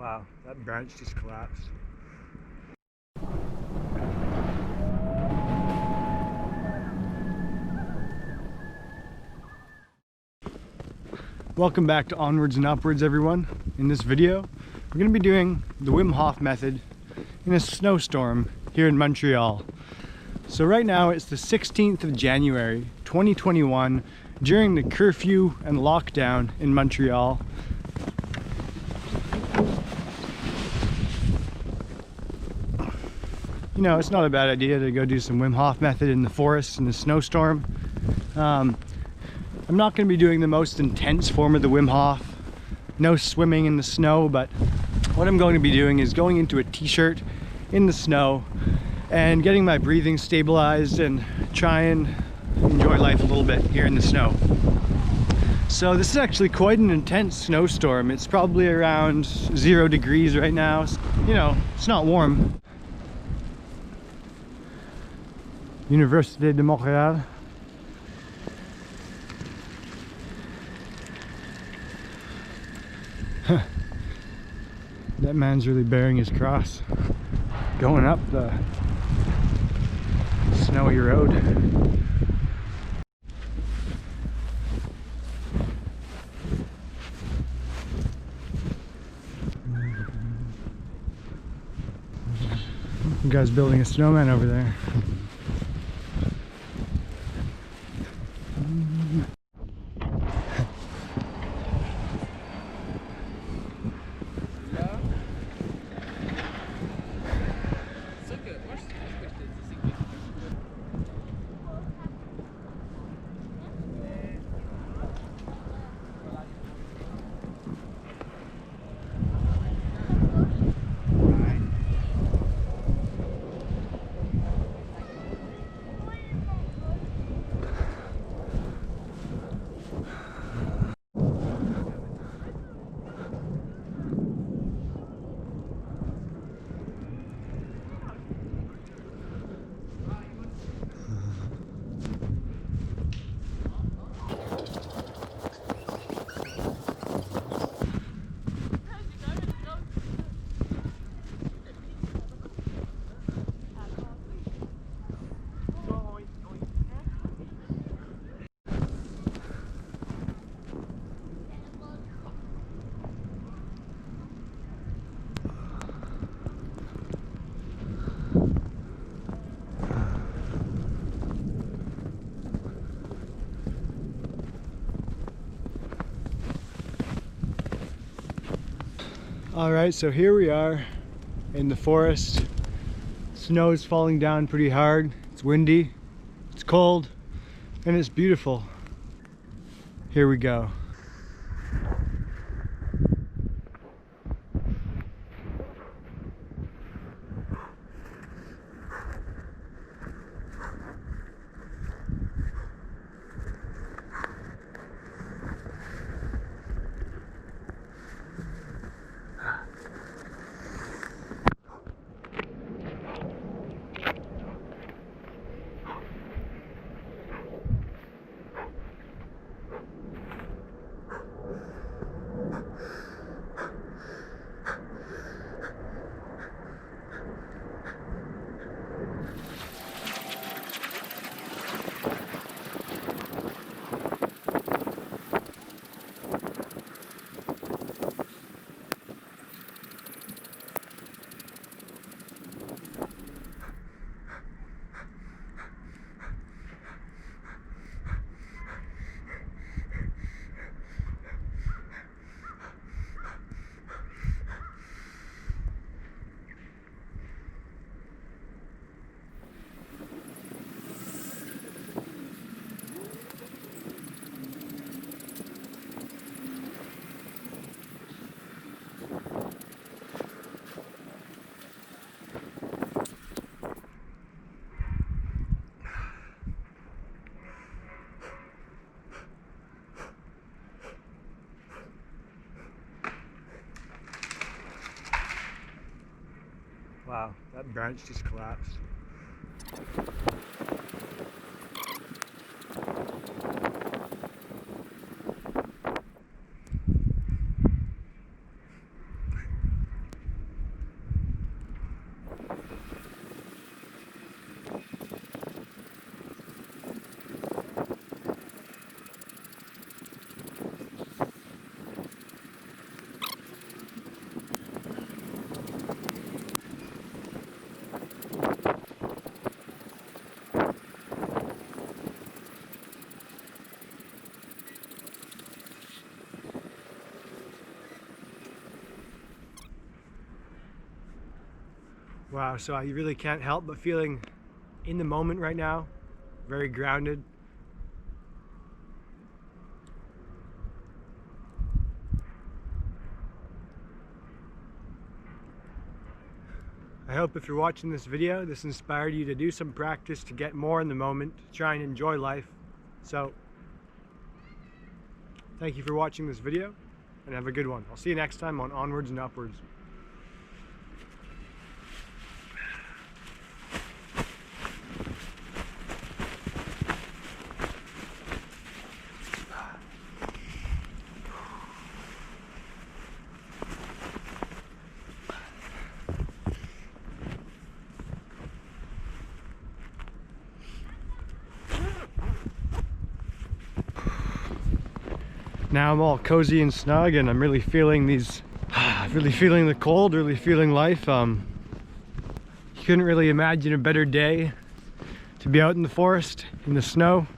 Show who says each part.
Speaker 1: Wow, that branch just collapsed. Welcome back to Onwards and Upwards, everyone. In this video, we're going to be doing the Wim Hof Method in a snowstorm here in Montreal. So right now it's the 16th of January 2021 during the curfew and lockdown in Montreal. You know, it's not a bad idea to go do some Wim Hof Method in the forest in the snowstorm. I'm not going to be doing the most intense form of the Wim Hof, no swimming in the snow, but what I'm going to be doing is going into a t-shirt in the snow and getting my breathing stabilized and try and enjoy life a little bit here in the snow. So this is actually quite an intense snowstorm. It's probably around 0 degrees right now. You know, it's not warm. Université de Montréal. That man's really bearing his cross, going up the snowy road. The guy's building a snowman over there. Alright, so here we are in the forest. Snow is falling down pretty hard. It's windy, it's cold, and it's beautiful. Here we go. Wow, that branch just collapsed. Wow, so I really can't help but feeling in the moment right now, very grounded. I hope if you're watching this video, this inspired you to do some practice to get more in the moment, to try and enjoy life. So, thank you for watching this video, and have a good one. I'll see you next time on Onwards and Upwards. Now I'm all cozy and snug, and I'm really feeling these, really feeling the cold, really feeling life. You couldn't really imagine a better day to be out in the forest, in the snow.